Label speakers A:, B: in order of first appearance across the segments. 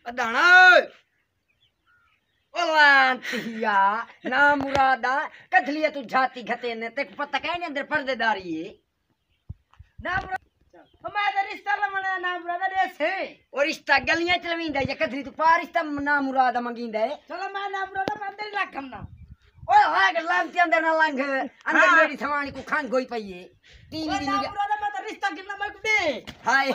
A: Adana ओलांतिया ना मुरादा कथलिया तू जाती घते ने ते पता कह नहीं अंदर पर्देदारी है ना
B: हमारा रिश्ता लमना ना मुरादा देसे
A: और रिश्ता गलियां चलवींदा या कथली तू पार रिश्ता ना मुरादा मंगींदा है
B: चलो मैं ना मुरादा मंदिर रखम ना
A: ओए हाय लांती अंदर ना लंघ अंदर मेरी थवानी को खान गोई पई है टीवी दी
B: ना मुरादा मैं रिश्ता गिरना मैं दे
A: हाय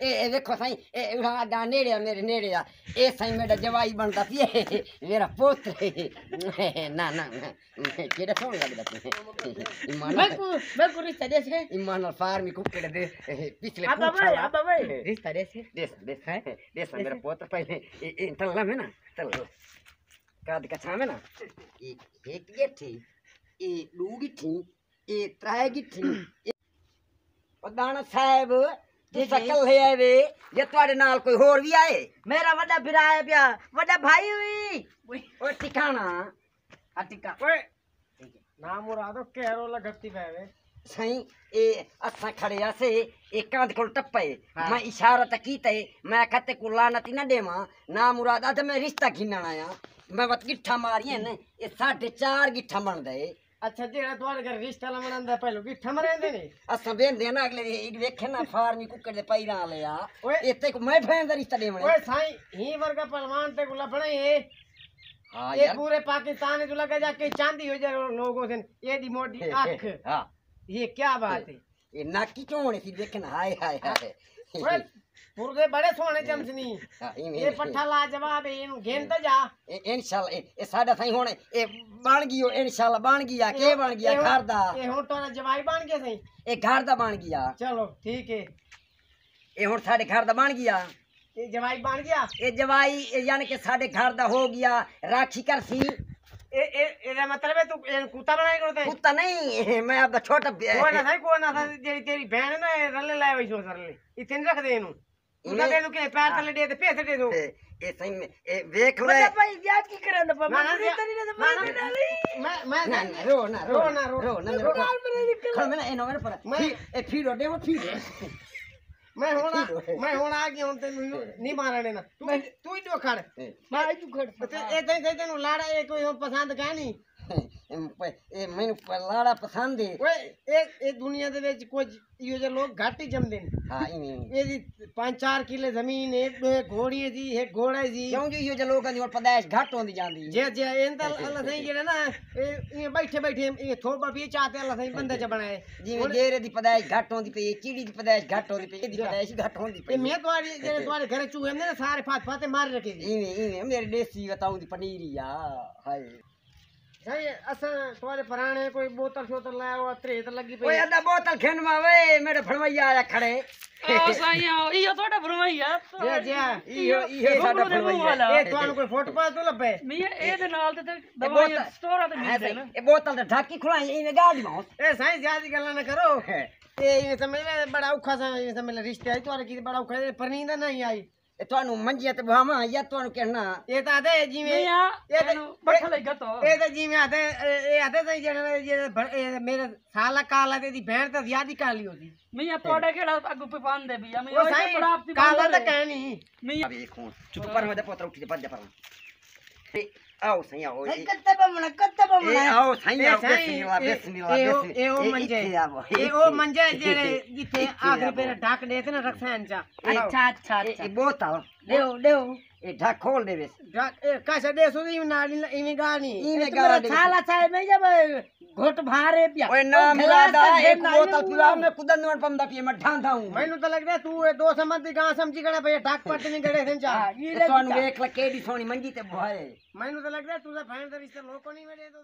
A: ए देखो साईं ए उड़ा नेड़े मेरे नेड़े आ ए साईं मेरा जवाई बनदा पिए मेरा पुत्र ना ना केड़ा सोन लगदा ईमान
B: मैं को रिश्ता देसे
A: ईमान फार्मी कुकड़े दे पिछले
B: अब भाई
A: रिश्ता देस है देस मेरा पुत्र पहले ए तल्ला में ना तल्ला काद का छामे ना ए एक गिठी ए दू गिठी ए त्रै गिठी प्रधान साहब तुसा कल्ले आए वे जे तुहाडे नाल कोई होर भी आए
B: मेरा बड़ा बिरा है पिया बड़ा भाई हुई
A: ओ ठिकाना
B: अटिका
C: ओए ना मुरादो केरो लगती बैवे
A: सही ए असा खड़े आसे एक कांध कोल टप्पे मैं इशारा त कीते मैं कहते को लानती ना देवा ना मुरादा ते मैं रिश्ता घिनण आया मैं वत गिट्ठा मारियां ने ये 4.5 गिट्ठा बन दे
C: अच्छा जेड़ा तुम्हारे घर रिश्ता लमनंदा पहलो की ठम रहंदे ने
A: असा बेंदे ना अगले एक वेखे ना फार्मी कुकड़ दे पैरा ले आ
C: ओए
A: इते को मैं फैन दा रिश्ता देवणे
C: ओए साईं ही वर्गा पहलवान ते को लबणे है
A: हां
C: ये
A: यार
C: पूरे पाकिस्तान जो लगा जाके चांदी हो जाए लोगों से ये दी मोटी आंख
A: हां
C: ये क्या बात है
A: ये नाकी चोणे सी देखना हाय हाय हाय
C: ओए पुरदे बड़े सोने चमचनी ये पट्ठा लाजवाब है इनु घेन तो जा
A: इंशाल्लाह ए साडा सही होने ए बन गयो इंशाल्लाह बन गया के बन गया घर दा
C: ये हुन तोरा जवाई बन गया सही
A: ए घर दा बन गया
C: चलो ठीक है
A: ए हुन साडे घर दा बन गया
C: ये जवाई बन गया
A: ए जवाई यानी कि साडे घर दा हो गया राखी करसी
C: एदा मतलब है तू कुत्ता बनाई करते
A: कुत्ता नहीं मैं आपदा छोटा
C: कोई ना था जेरी तेरी बहन ना रले लाए वही सो सरले इतने रख दे इनु उदा दे दो के पैर तले दे पैसे दे दो
A: ए सही में ए देख ले
B: भाई याद की करे ना पापा
C: मैं
A: रो ना
C: रो
A: मैं ए नो मेरे पर ए फिरो दे वो फिरो
C: मैं होना आ गया हूं तेनु नहीं मारने ना तू ही तो खड़
B: मैं तू खड़
C: ए तेनु लाड़ा ए कोई पसंद का नहीं
A: ए मैनू लाड़ा पसंद है
C: ओए ए दुनिया दे विच कुछ इहो जे लोग घट ही जमदे ने
A: हां
C: ए दी 5-4 किले जमीन एक घोड़ी जी एक घोड़ा जी
A: क्यों जो इहो जे लोगां दी पैदाइश घट होंदी जांदी
C: जे एंदा अल्लाह सही जेड़ा ना ए बैठे ए थोबा भी चाहते अल्लाह सही बंदे च बनाए
A: जिवें डेरे दी पैदाइश घट होंदी पई चिड़ी दी पैदाइश घट होंदी पई दी पैदाइश घट होंदी पई
C: मैं तुम्हारी जेड़े तुम्हारे घर चूहे ने सारे फाते मार रखे
A: इवें मेरे देसी बताऊं दी पनीरी आ हाय
C: सही असा तुम्हारे पुराने कोई बोतल शोतल लाया हुआ त्रेत लगी
A: ओए अदा बोतल खेनवा वे मेरे फरमैया आया खड़े
B: ओ सही आओ इयो तोड़ा भरवाइया
A: इहो साडा फरमैया
C: ए ਤੁਹਾਨੂੰ कोई फोटो पा तो लबे
B: मैं ए दे नाल ते दवाई स्टोर ते मिल दे ना
A: ए बोतल ते ढाकी खुलाई इने गाड़ी में
C: ए साईं ज्यादा गल्ला ना करो ए ये समझ ले बड़ा औखा सा ये समझ ले रिश्ते आई तुम्हारे की बड़ा औखा परनींदा नहीं आई
A: ए ਤੁਹਾਨੂੰ ਮੰਜੀਆਂ ਤੇ ਬਹਾਵਾਂ ਜਾਂ ਤੁਹਾਨੂੰ ਕਹਿਣਾ
C: ਇਹ ਤਾਂ ਆਦੇ ਜਿਵੇਂ
B: ਇਹ ਤੇ ਪੱਠਾ ਲੱਗਾ ਤੋ
C: ਇਹ ਤਾਂ ਜਿਵੇਂ ਆਦੇ ਇਹ ਆਦੇ ਤਾਂ ਜਿਹੜੇ ਮੇਰੇ ਸਾਲਾ ਕਾਲਾ ਤੇ ਦੀ ਭੈਣ ਤਾਂ ਜ਼ਿਆਦੀ ਕਾਲੀ ਹੋਦੀ
B: ਮੈਂ ਤੁਹਾਡਾ ਕਿਹੜਾ ਅੱਗੂ ਪਪਾਨ ਦੇ ਵੀ ਮੈਂ
C: ਉਹ ਸਾਈ ਕਾਲਾ ਤਾਂ ਕਹਿਣੀ
A: ਮੈਂ ਵੇਖ ਹੁਣ ਚੁੱਪ ਪਰ ਮੈਂ ਪੁੱਤਰ ਉੱਠੀ ਤੇ ਭੱਜ ਜਾ ਪਰ आओ सही आओ
B: कत्ते बमना
A: आओ सही आओ बिस्मिल्लाह
C: ए ओ मंजे जेड़े जिथे आखिरी पेरे ढक दे थे ना रखसान चा
B: अच्छा
A: ए बोतल
B: देओ
A: ए ढक खोल दे बेस
C: ढक ए कासा दे सुनी नाली इमी गानी
A: इमे गाड़ी
B: साला साहब में जब घोट भारे पिया
A: ओए ना मुरादा एक बोतल पिला मैं कुदन न पंदा पिए मैं ढांधा हूं
C: मैनू तो लग रहा तू ए दो समझ गा समझी गड़ा भई ढक पट नहीं गड़े थे चा
A: ਤੁਹਾਨੂੰ ਵੇਖ ਲੈ ਕਿਹੜੀ ਸੋਹਣੀ ਮੰਜੀ ਤੇ ਭੋਏ
C: मैनू तो लग रहा तू दा फैन दा रिश्ता लोको नहीं मिले तो